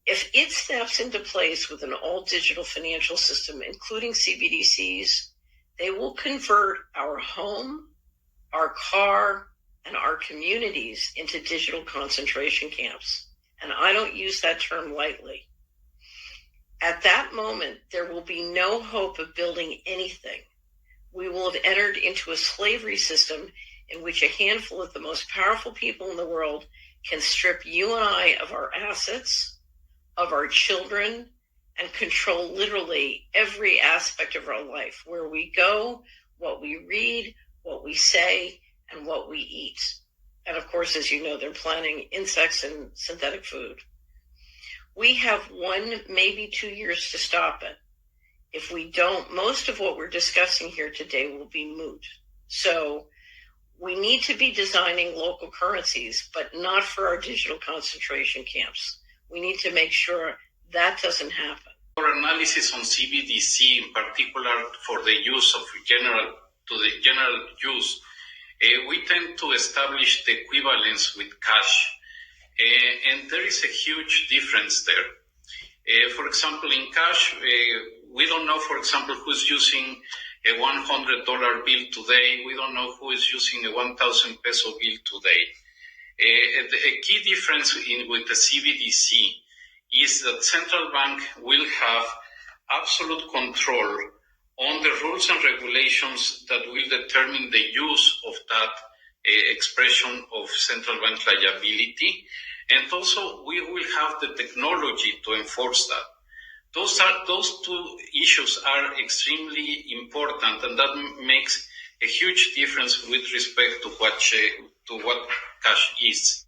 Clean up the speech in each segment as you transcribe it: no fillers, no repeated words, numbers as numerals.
If it snaps into place with an all-digital financial system, including CBDCs, they will convert our home, our car, and our communities into digital concentration camps. And I don't use that term lightly. At that moment, there will be no hope of building anything. We will have entered into a slavery system in which a handful of the most powerful people in the world can strip you and I of our assets, of our children, and control literally every aspect of our life, where we go, what we read, what we say, and what we eat. And of course, as you know, they're planting insects and synthetic food. We have 1, maybe 2 years to stop it. If we don't, most of what we're discussing here today will be moot. So we need to be designing local currencies, but not for our digital concentration camps. We need to make sure that doesn't happen. For analysis on CBDC, in particular for the use of general use, we tend to establish the equivalence with cash, and there is a huge difference there. For example, in cash, we don't know, for example, who's using a $100 bill today. We don't know who is using a 1,000 peso bill today. A key difference with the CBDC is that central bank will have absolute control on the rules and regulations that will determine the use of that expression of central bank liability. And also we will have the technology to enforce that. Those two issues are extremely important, and that makes a huge difference with respect to what cash is.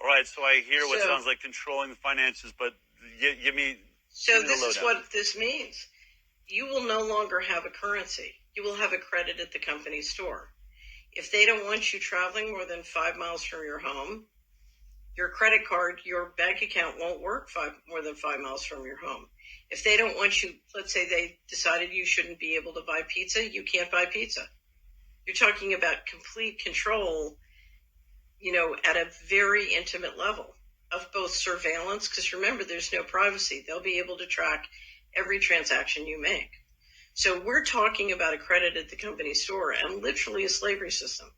All right, so I hear what sounds like controlling the finances, but give me. So this is what this means. You will no longer have a currency. You will have a credit at the company store. If they don't want you traveling more than 5 miles from your home, your credit card, your bank account won't work more than 5 miles from your home. If they don't want you, let's say they decided you shouldn't be able to buy pizza, you can't buy pizza. You're talking about complete control, at a very intimate level of both surveillance, because remember, there's no privacy. They'll be able to track every transaction you make. So we're talking about a credit at the company store and literally a slavery system.